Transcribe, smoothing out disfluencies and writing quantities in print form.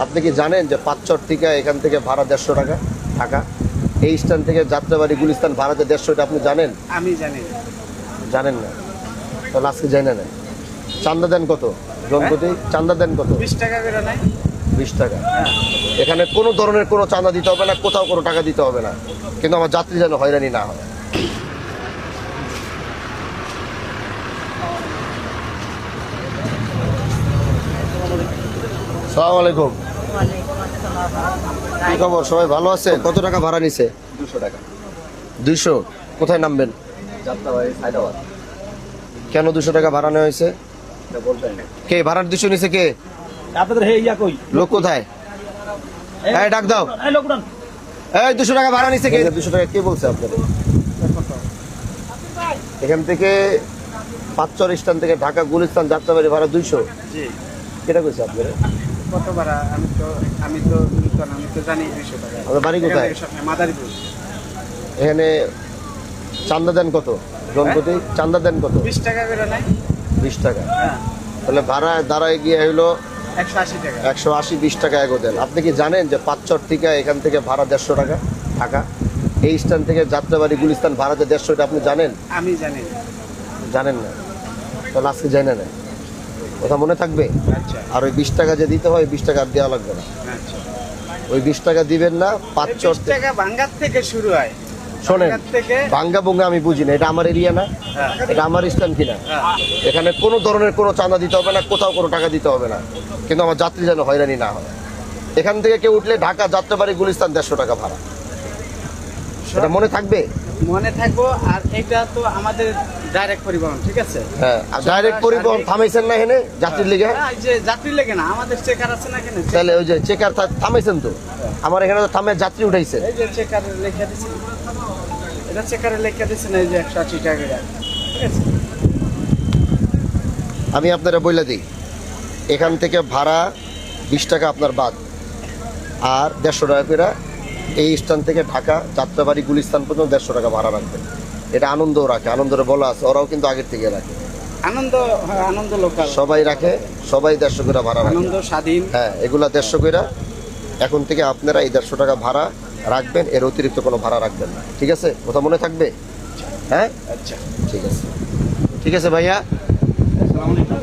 আপনি কি জানেন যে পাঁচচর থেকে এখান থেকে ভাড়া 150 টাকা ঢাকা, এই স্ট্যান্ড থেকে যাত্রাবাড়ি গুলিস্তান ভাড়াতে 150, এটা আপনি জানেন? আমি জানি না। জানেন না? তাহলে আজকে জানেন না। চান্দা দেন কত জনপ্রতি? চান্দা দেন কত? 20 টাকা করে নাই? 20 টাকা। হ্যাঁ। এখানে কোনো ধরনের কোনো চাঁদা দিতে হবে না, কোথাও কোনো টাকা দিতে হবে না, কিন্তু আমার যাত্রী যেন হয়রানি না হয়। আসসালামু আলাইকুম। কি খবর, সবাই ভালো আছে? কত টাকা ভাড়া নিছে? 200 টাকা। 200? কোথায় নামবেন? যাত্রাবাড়ি হায়দ্রাবাদ। কেন 200 টাকা ভাড়া নেওয়া হয়েছে? এটা বলবেন না। কে ভাড়ার 200 নিছে? কে? আপনাদের হে ইয়া কই? লোক কোথায়? এই ডাক দাও। এই লোকডান। এই 200 টাকা ভাড়া নিছে কে? 200 টাকা কে বলছে আপনাদের? এখান থেকে পাঁচচর স্ট্যান্ড থেকে ঢাকা গুলিস্তান যাত্রাবাড়ি ভাড়া 200? জি। কেটা কইছে আপনাদের? কত ভাড়া? আমি তো জানি 200 টাকা। আপনার বাড়ি কোথায়? মাদারীপুর। এখানে চান্দা দেন কত জনপ্রতি? চান্দা দেন কত? 20 টাকা করে নাই? 20 টাকা। হ্যাঁ। তাহলে ভাড়া দাঁড়ায় গিয়ে হইলো 180 টাকা। 180, 20 টাকা এগো দেন। আপনি কি জানেন যে পাঁচচর থেকে এখান থেকে ভাড়া 150 টাকা ঢাকা, এই স্ট্যান্ড থেকে যাত্রাবাড়ি গুলিস্তান ভাড়াতে 150, এটা আপনি জানেন? আমি জানি না। জানেন না? তাহলে আজকে জানেন না, কথা মনে থাকবে। আচ্ছা আর ওই 20 টাকা যে দিতে হয়, 20 টাকা আর দেওয়া লাগবে না। আচ্ছা। ওই 20 টাকা দিবেন না। পাঁচচর 20 টাকা ভাঙ্গার থেকে শুরু হয়। শোনেন, ভাঙ্গার থেকে ভাঙ্গা ভুঙ্গা আমি বুঝি না, এটা আমার এরিয়া না, হ্যাঁ। এটা আমার স্ট্যান্ড কিনা। হ্যাঁ। এখানে কোনো ধরনের কোনো চাঁদা দিতে হবে না, কোথাও কোনো টাকা দিতে হবে না, কিন্তু আমার যাত্রী যেন হয়রানি না হয়। এখান থেকে কেউ উঠলে ঢাকা যাত্রাবাড়ি গুলিস্তান 150 টাকা ভাড়া, এটা মনে থাকবে। মনে থাকবো। আর এটা তো আমাদের ডাইরেক্ট পরিবহন, ঠিক আছে? হ্যাঁ, আর ডাইরেক্ট পরিবহন থামাইছেন না এখানে যাত্রীর লিগে? এই যে যাত্রী লেগে না, আমাদের চেকার আছে না এখানে? তাহলে ওই যে চেকার থামাইছেন তো, আমার এখানে তো থামে যাত্রী উঠাইছে। এই যে চেকার লেখা দিছে, এটা চেকারে লেখা দিছে না, এই যে 180 টাকা করে। ঠিক আছে? আমি আপনারা বইলা দিই, এখান থেকে ভাড়া 20 টাকা আপনার বাদ, আর 150 টাকা করে এই স্ট্যান্ড থেকে ঢাকা যাত্রাবাড়ি গুলিস্তান পর্যন্ত 150 টাকা ভাড়া রাখবেন। এটা আনন্দও রাখে, আনন্দরে বলা আছে, ওরাও কিন্তু আগের থেকে রাখে। আনন্দ, হ্যাঁ, আনন্দ লোকাল সবাই রাখে, সবাই 150 করে ভাড়া রাখে। আনন্দ স্বাধীন। হ্যাঁ, এগুলা 150 করে। এখন থেকে আপনারা এই 150 টাকা ভাড়া রাখবেন, এর অতিরিক্ত কোনো ভাড়া রাখবেন না, ঠিক আছে? কথা মনে থাকবে? হ্যাঁ, আচ্ছা, ঠিক আছে, ঠিক আছে ভাইয়া। আসসালামু আলাইকুম।